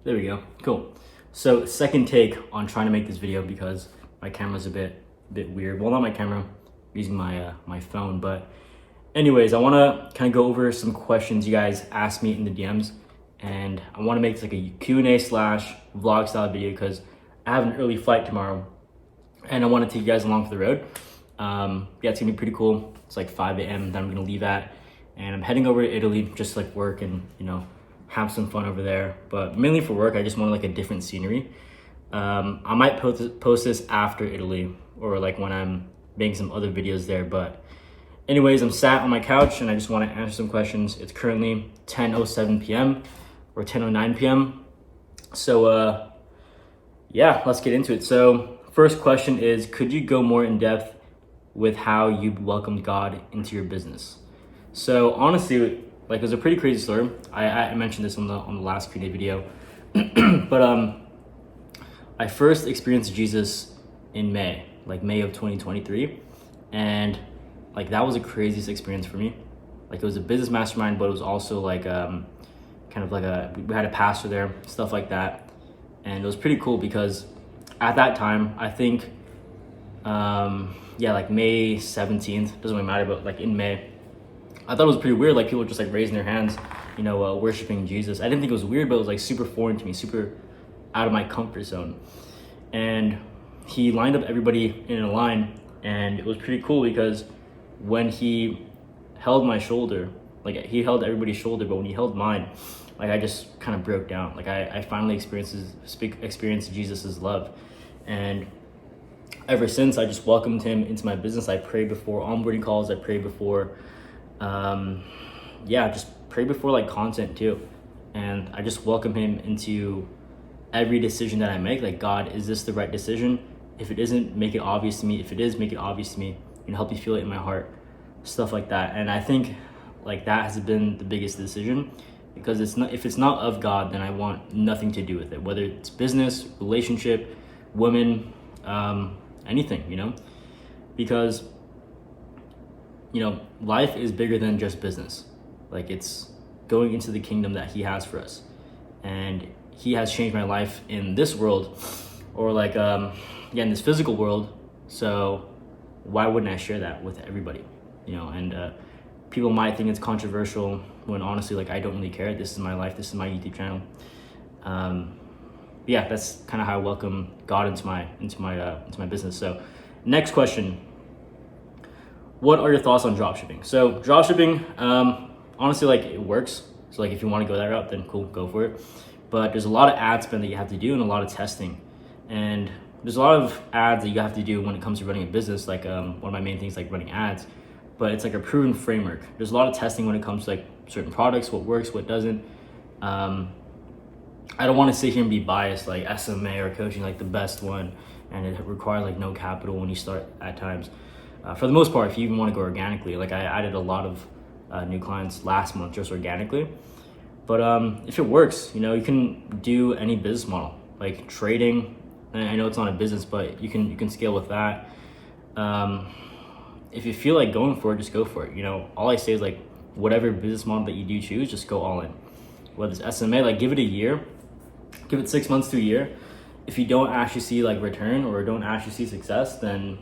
There we go. Cool. So second take on trying to make this video because my camera's a bit weird. Well, not my camera, I'm using my phone. But anyways, I want to kind of go over some questions you guys asked me in the DMs, and I want to make this like a Q&A slash vlog style video because I have an early flight tomorrow, and I want to take you guys along for the road. Yeah, it's gonna be pretty cool. It's like 5 a.m. that I'm gonna leave at, and I'm heading over to Italy just to like work and have some fun over there. But mainly for work, I just want like a different scenery. I might post this after Italy or like when I'm making some other videos there. But anyways, I'm sat on my couch and I just want to answer some questions. It's currently 10:07 p.m. or 10:09 p.m. So yeah, let's get into it. So first question is, could you go more in depth with how you welcomed God into your business? So honestly, like it was a pretty crazy story. I mentioned this on the last Q&A video, but I first experienced Jesus in May of 2023, and like that was the craziest experience for me. Like it was a business mastermind, but it was also like kind of like we had a pastor there, stuff like that, and it was pretty cool because at that time I think yeah, like May 17th, doesn't really matter, but like in May, I thought it was pretty weird, like people just like raising their hands, worshiping Jesus. I didn't think it was weird, but it was like super foreign to me, super out of my comfort zone. And he lined up everybody in a line, and it was pretty cool because when he held my shoulder, like he held everybody's shoulder, but when he held mine, like I just kind of broke down. Like I finally experienced Jesus's love. And ever since, I just welcomed him into my business. I prayed before onboarding calls. I prayed before just pray before like content too. And I just welcome him into every decision that I make. Like, God, is this the right decision? If it isn't, make it obvious to me. If it is, make it obvious to me. Help me feel it in my heart, stuff like that. And I think like that has been the biggest decision, because if it's not of God, then I want nothing to do with it, whether it's business, relationship, women, anything, because life is bigger than just business. Like it's going into the kingdom that he has for us, and he has changed my life in this world, or like in this physical world. So why wouldn't I share that with everybody? And people might think it's controversial when honestly, like, I don't really care. This is my life. This is my YouTube channel. Yeah, that's kind of how I welcome God into my business. So next question. What are your thoughts on dropshipping? So dropshipping, honestly, like it works. So like if you want to go that route, then cool, go for it. But there's a lot of ad spend that you have to do and a lot of testing. And there's a lot of ads that you have to do when it comes to running a business. Like one of my main things, like running ads, but it's like a proven framework. There's a lot of testing when it comes to like certain products, what works, what doesn't. I don't want to sit here and be biased, like SMA or coaching, like the best one, and it requires like no capital when you start at times. For the most part, if you even want to go organically, like I added a lot of new clients last month just organically. But if it works, you can do any business model, like trading. And I know it's not a business, but you can scale with that. If you feel like going for it, just go for it. All I say is like whatever business model that you do choose, just go all in. Whether it's SMA, like give it a year, give it 6 months to a year. If you don't actually see like return or don't actually see success, then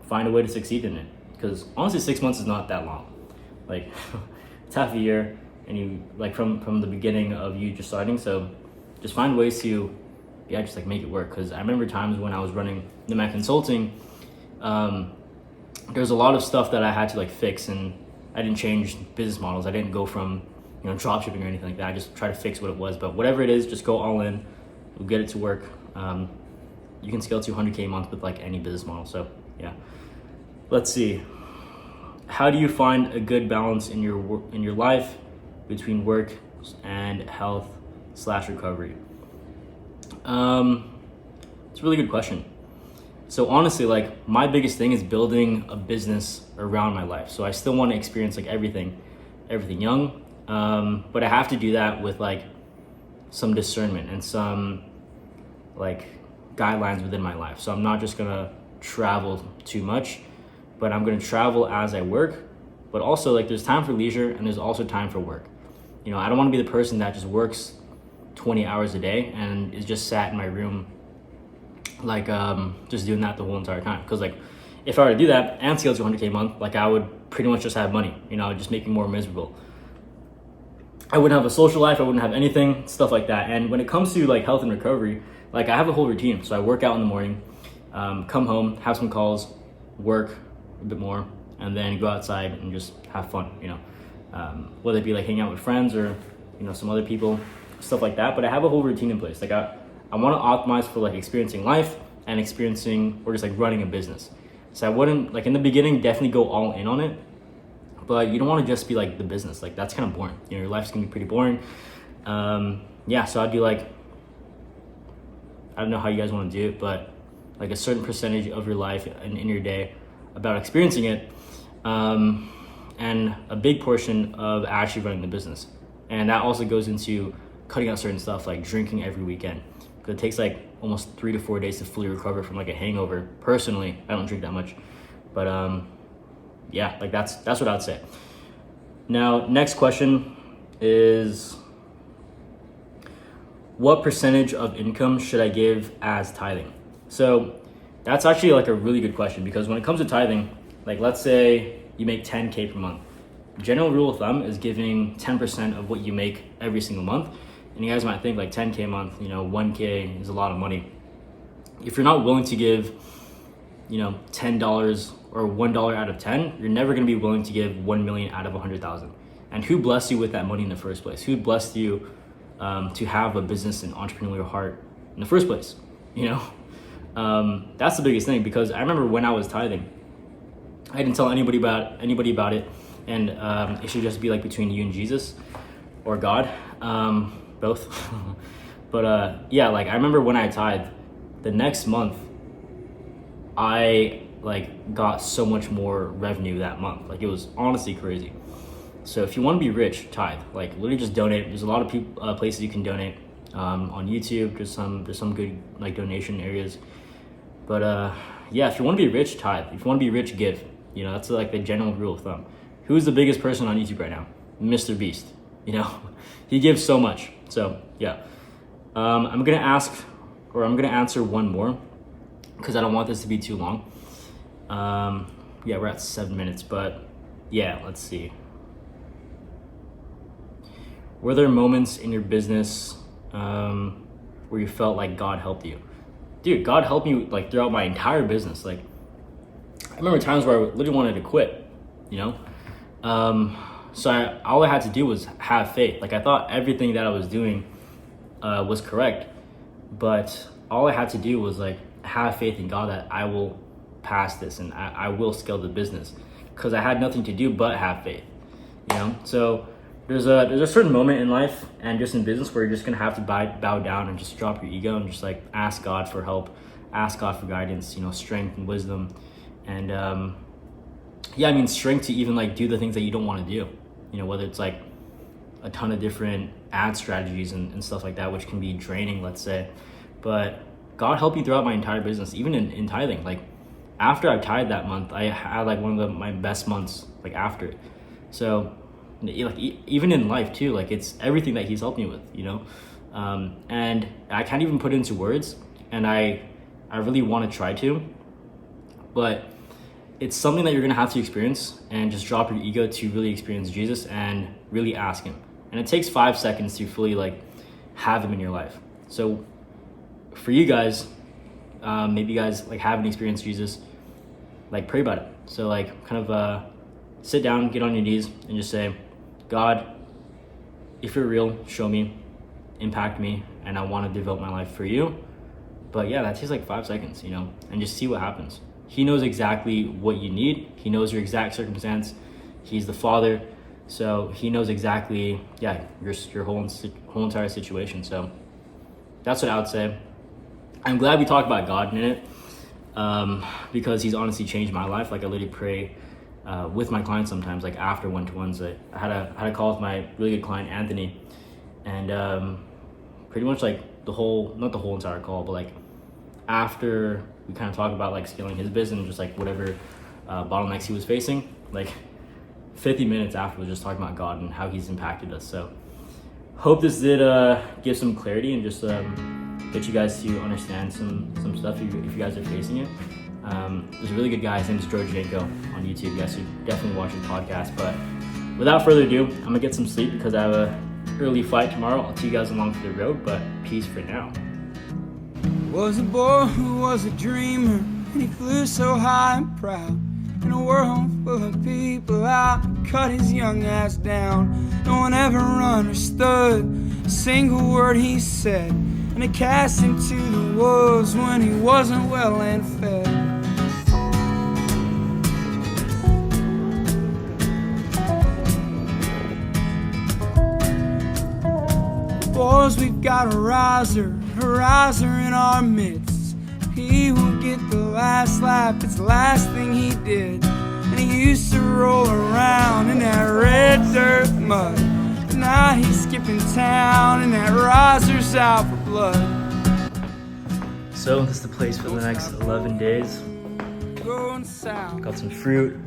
find a way to succeed in it, because honestly 6 months is not that long. Like it's half a year, and you like from the beginning of you just starting. So just find ways to just like make it work. Because I remember times when I was running Nomad Consulting, there's a lot of stuff that I had to like fix, and I didn't change business models. I didn't go from drop shipping or anything like that. I just try to fix what it was. But whatever it is, just go all in. We'll get it to work. You can scale to 100K a month with like any business model. So yeah. Let's see. How do you find a good balance in your life between work and health / recovery? It's a really good question. So honestly, like my biggest thing is building a business around my life. So I still want to experience like everything young. But I have to do that with like some discernment and some like guidelines within my life. So I'm not just gonna travel too much, but I'm going to travel as I work. But also like there's time for leisure and there's also time for work. I don't want to be the person that just works 20 hours a day and is just sat in my room, like just doing that the whole entire time. Because like if I were to do that and scale to 100K a month, like I would pretty much just have money, you know, it would just make me more miserable. I wouldn't have a social life, I wouldn't have anything, stuff like that. And when it comes to like health and recovery, like I have a whole routine. So I work out in the morning, come home, have some calls, work a bit more, and then go outside and just have fun, you know, whether it be like hanging out with friends or, you know, some other people, stuff like that. But I have a whole routine in place. Like I want to optimize for like experiencing life and experiencing or just like running a business. So I wouldn't, like in the beginning, definitely go all in on it, but you don't want to just be like the business. Like that's kind of boring. You know, your life's gonna be pretty boring. Yeah, so I'd do like, I don't know how you guys want to do it, but like a certain percentage of your life and in your day about experiencing it, and a big portion of actually running the business. And that also goes into cutting out certain stuff like drinking every weekend, because it takes like almost 3 to 4 days to fully recover from like a hangover. Personally, I don't drink that much, but yeah, like that's what I'd say. Now, next question is, what percentage of income should I give as tithing? So that's actually like a really good question, because when it comes to tithing, like let's say you make 10K per month. General rule of thumb is giving 10% of what you make every single month. And you guys might think like 10K a month, you know, 1K is a lot of money. If you're not willing to give, you know, $10 or $1 out of 10, you're never going to be willing to give 1 million out of 100,000. And who blessed you with that money in the first place? Who blessed you to have a business and entrepreneurial heart in the first place? You know, that's the biggest thing, because I remember when I was tithing, I didn't tell anybody about it, and it should just be like between you and Jesus or God, both. But yeah, like I remember when I tithed, the next month I like got so much more revenue that month. Like it was honestly crazy. So if you want to be rich, tithe. Like literally just donate. There's a lot of people, places you can donate on YouTube. There's some good like donation areas. But yeah, if you want to be rich, tithe. If you want to be rich, give. You know, that's like the general rule of thumb. Who's the biggest person on YouTube right now? Mr. Beast. You know, he gives so much. So yeah, I'm gonna answer one more, because I don't want this to be too long. Yeah, we're at 7 minutes, but yeah, let's see. Were there moments in your business where you felt like God helped you? Dude, God helped me like throughout my entire business. Like I remember times where I literally wanted to quit, you know? So all I had to do was have faith. Like I thought everything that I was doing was correct, but all I had to do was like have faith in God that I will pass this and I will scale the business, because I had nothing to do but have faith, you know? So there's a certain moment in life and just in business where you're just gonna have to bow down and just drop your ego and just like ask God for help, ask God for guidance, you know, strength and wisdom. And yeah, I mean strength to even like do the things that you don't want to do, you know, whether it's like a ton of different ad strategies and stuff like that, which can be draining, let's say. But God helped me throughout my entire business, even in tithing. Like after I tithed that month, I had like one of my best months like after it. So like even in life too, like it's everything that he's helped me with, you know? And I can't even put it into words, and I really want to try to, but it's something that you're gonna have to experience, and just drop your ego to really experience Jesus and really ask him. And it takes 5 seconds to fully like have him in your life. So for you guys, maybe you guys like haven't experienced Jesus, like pray about it. So like kind of sit down, get on your knees and just say, God, if you're real, show me, impact me, and I want to devote my life for you. But yeah, that takes like 5 seconds, you know, and just see what happens. He knows exactly what you need. He knows your exact circumstance. He's the Father, so he knows exactly, yeah, your whole entire situation. So that's what I would say. I'm glad we talked about God in it, because he's honestly changed my life. Like I literally pray with my clients sometimes, like after one-to-ones. I had a call with my really good client Anthony, and pretty much like not the whole entire call, but like after we kind of talked about like scaling his business, just like whatever bottlenecks he was facing, like 50 minutes after was just talking about God and how he's impacted us. So hope this did give some clarity and just get you guys to understand some stuff if you guys are facing it. There's a really good guy, his name is George Janko on YouTube. You guys should definitely watch his podcast. But without further ado, I'm gonna get some sleep because I have a early flight tomorrow. I'll take you guys along for the road, but peace for now. Was a boy who was a dreamer, and he flew so high and proud. In a world full of people out, cut his young ass down. No one ever understood a single word he said, and it cast him to the wolves when he wasn't well and fed. Boys, we've got a riser in our midst. He will get the last lap, it's the last thing he did. And he used to roll around in that red dirt mud. Now he's skipping town and that riser's out for blood. So this is the place for the next 11 days. Going south, Got some fruit,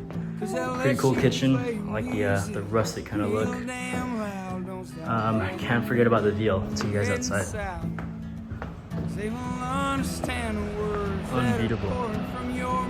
'cause they'll pretty let cool you kitchen. play I like music. the rustic kind of look. Real damn loud, don't stop Can't forget about the veal. See you guys heading outside. south. They won't understand the words that are Unbeatable. pouring from your